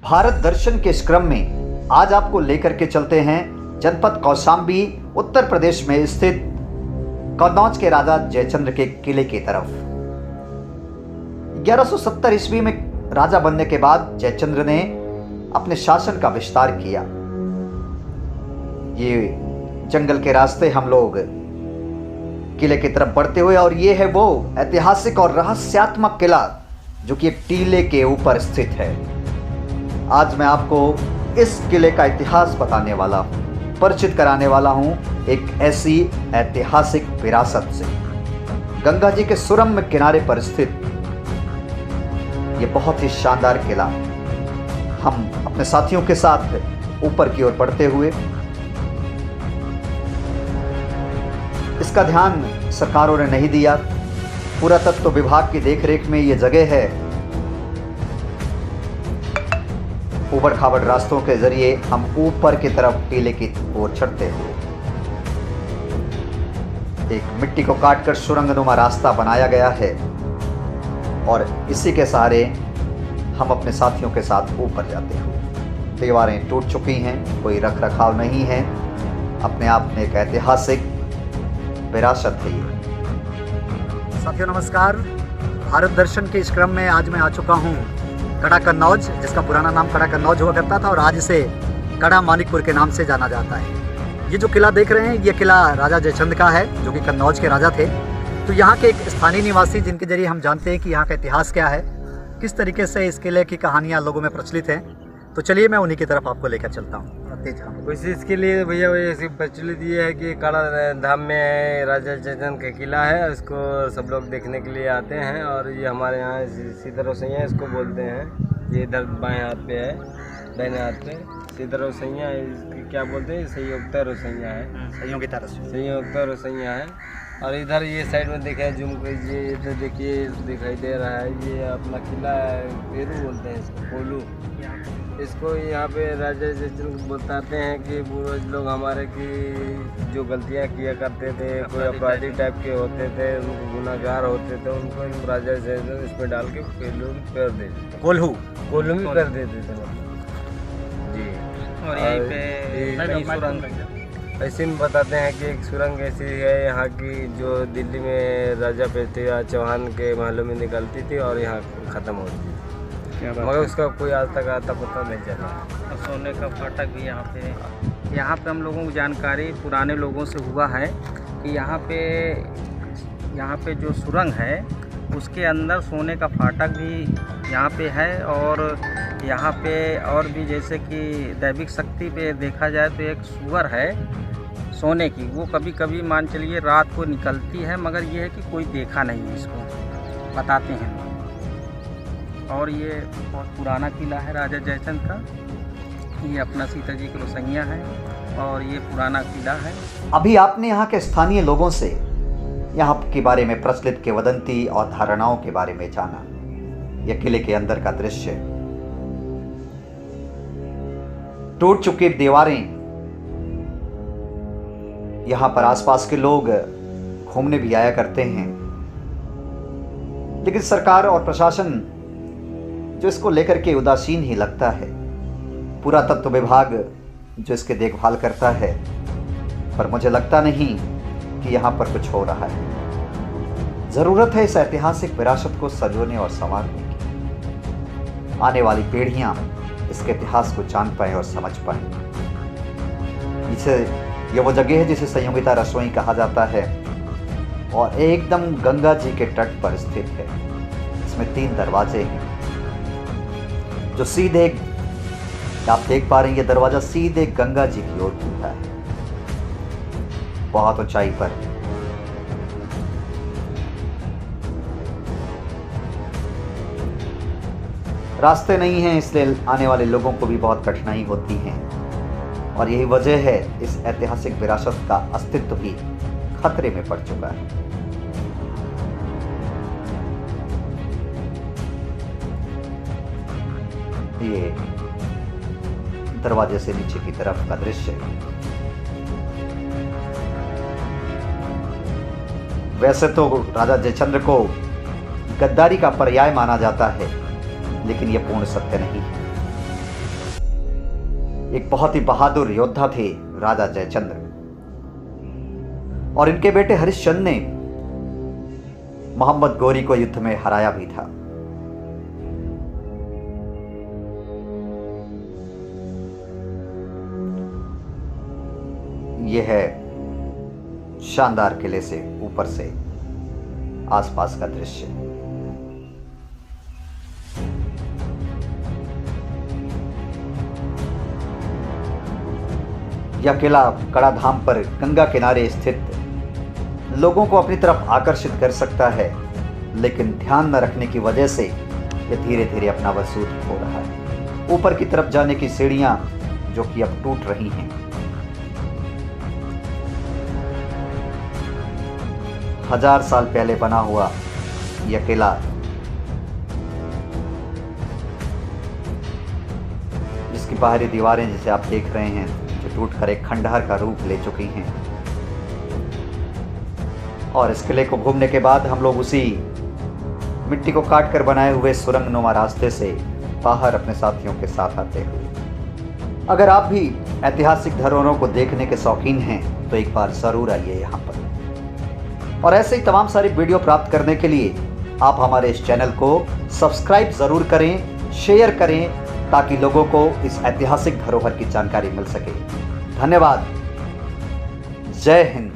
भारत दर्शन के इस क्रम में आज आपको लेकर के चलते हैं जनपद कौशाम्बी उत्तर प्रदेश में स्थित कन्नौज के राजा जयचंद्र के किले की तरफ। 1170 ईस्वी में राजा बनने के बाद जयचंद्र ने अपने शासन का विस्तार किया। ये जंगल के रास्ते हम लोग किले की तरफ बढ़ते हुए, और ये है वो ऐतिहासिक और रहस्यात्मक किला जो कि एक टीले के ऊपर स्थित है। आज मैं आपको इस किले का इतिहास बताने वाला हूँ, परिचित कराने वाला हूँ एक ऐसी ऐतिहासिक विरासत से। गंगा जी के सुरम्य किनारे पर स्थित ये बहुत ही शानदार किला हम अपने साथियों के साथ ऊपर की ओर बढ़ते हुए, इसका ध्यान सरकारों ने नहीं दिया। पुरातत्व विभाग की देखरेख में ये जगह है। ऊबड़ खाबड़ रास्तों के जरिए हम ऊपर की तरफ टीले की ओर चढ़ते हुए, एक मिट्टी को काटकर सुरंगनुमा रास्ता बनाया गया है और इसी के सहारे हम अपने साथियों के साथ ऊपर जाते हुए। दीवारें टूट चुकी हैं, कोई रख रखाव नहीं है, अपने आप में एक ऐतिहासिक विरासत है ये। साथियों नमस्कार। भारत दर्शन के इस क्रम में आज मैं आ चुका हूँ कड़ा कन्नौज, जिसका पुराना नाम कड़ा कन्नौज हुआ करता था और आज इसे कड़ा मानिकपुर के नाम से जाना जाता है। ये जो किला देख रहे हैं, ये किला राजा जयचंद्र का है, जो कि कन्नौज के राजा थे। तो यहाँ के एक स्थानीय निवासी जिनके जरिए हम जानते हैं कि यहाँ का इतिहास क्या है, किस तरीके से इस किले की कहानियाँ लोगों में प्रचलित हैं। तो चलिए मैं उन्हीं की तरफ आपको लेकर चलता हूँ। वैसे इसके लिए भैया वैसे प्रचलित ये है कि कड़ा धाम में राजा जयचंद्र का किला है, इसको सब लोग देखने के लिए आते हैं। और ये हमारे यहाँ सीधरोसैया इसको बोलते हैं। ये इधर बाएं हाथ पे है, दाहिने हाथ पे सीधरोसैया, इसकी क्या बोलते हैं, संयुक्त रोसैया है, संयुक्त रोसैया है। और इधर ये साइड में देखा है, जूम कीजिए, इधर देखिए दिखाई दे रहा है, ये अपना किला पेरू बोलते हैं इसको, कोलू। इसको यहाँ पे राजा जयचंद्र बताते हैं कि पूर्वज लोग हमारे की जो गलतियाँ किया करते थे, कोई अपराधी टाइप के होते थे, उनको गुनाहगार होते थे, उनको राजा जयचंद्र इसमें डाल के पेलू में कर देते, कोल्हू में कर देते थे जी। और यहीं पे सुरंग ऐसे में बताते हैं कि एक सुरंग ऐसी है यहाँ की जो दिल्ली में राजा पृथ्वीराज चौहान के महलों में निकलती थी और यहाँ ख़त्म होती थी, मगर उसका कोई आज तक आता पता नहीं चला। और सोने का फाटक भी यहाँ पे हम लोगों को जानकारी पुराने लोगों से हुआ है कि यहाँ पे जो सुरंग है उसके अंदर सोने का फाटक भी यहाँ पे है। और यहाँ पे और भी जैसे कि दैविक शक्ति पे देखा जाए तो एक सुअर है सोने की, वो कभी कभी मान चलिए रात को निकलती है, मगर ये है कि कोई देखा नहीं है, इसको बताते हैं। और ये बहुत पुराना किला है राजा जयचंद्र का। ये अपना सीता जी की रोसैया है और ये पुराना किला है। अभी आपने यहाँ के स्थानीय लोगों से यहाँ के बारे में प्रचलित किंवदंती और धारणाओं के बारे में जाना। यह किले के अंदर का दृश्य, टूट चुकी दीवारें, यहाँ पर आसपास के लोग घूमने भी आया करते हैं, लेकिन सरकार और प्रशासन जो इसको लेकर के उदासीन ही लगता है। पुरातत्व विभाग जो इसकी देखभाल करता है, पर मुझे लगता नहीं कि यहाँ पर कुछ हो रहा है। ज़रूरत है इस ऐतिहासिक विरासत को संजोने और संवारने की। आने वाली पीढ़ियाँ इसके इतिहास को जान पाएं और समझ पाएं। ये वो जगह है जिसे संयोगिता रसोई कहा जाता है और एकदम गंगा जी के तट पर स्थित है। इसमें 3 दरवाजे हैं जो सीधे, आप देख पा रहे हैं, ये दरवाजा सीधे गंगा जी की ओर खुलता है, बहुत ऊंचाई पर। रास्ते नहीं हैं, इसलिए आने वाले लोगों को भी बहुत कठिनाई होती है और यही वजह है इस ऐतिहासिक विरासत का अस्तित्व भी खतरे में पड़ चुका है। ये दरवाजे से नीचे की तरफ का दृश्य। वैसे तो राजा जयचंद्र को गद्दारी का पर्याय माना जाता है, लेकिन यह पूर्ण सत्य नहीं है। एक बहुत ही बहादुर योद्धा थे राजा जयचंद्र, और इनके बेटे हरिश्चंद्र ने मोहम्मद गौरी को युद्ध में हराया भी था। यह है शानदार किले से ऊपर से आसपास का दृश्य। यह किला कड़ाधाम पर गंगा किनारे स्थित लोगों को अपनी तरफ आकर्षित कर सकता है, लेकिन ध्यान न रखने की वजह से यह धीरे धीरे अपना वजूद खो रहा है। ऊपर की तरफ जाने की सीढ़ियां जो कि अब टूट रही हैं। हजार साल पहले बना हुआ यह किला जिसकी बाहरी दीवारें जिसे आप देख रहे हैं जो टूटकर एक खंडहर का रूप ले चुकी हैं, और इस किले को घूमने के बाद हम लोग उसी मिट्टी को काट कर बनाए हुए सुरंगनुमा रास्ते से बाहर अपने साथियों के साथ आते हुए। अगर आप भी ऐतिहासिक धरोहरों को देखने के शौकीन हैं तो एक बार जरूर आइए यहाँ पर। और ऐसे ही तमाम सारी वीडियो प्राप्त करने के लिए आप हमारे इस चैनल को सब्सक्राइब जरूर करें, शेयर करें, ताकि लोगों को इस ऐतिहासिक धरोहर की जानकारी मिल सके। धन्यवाद। जय हिंद।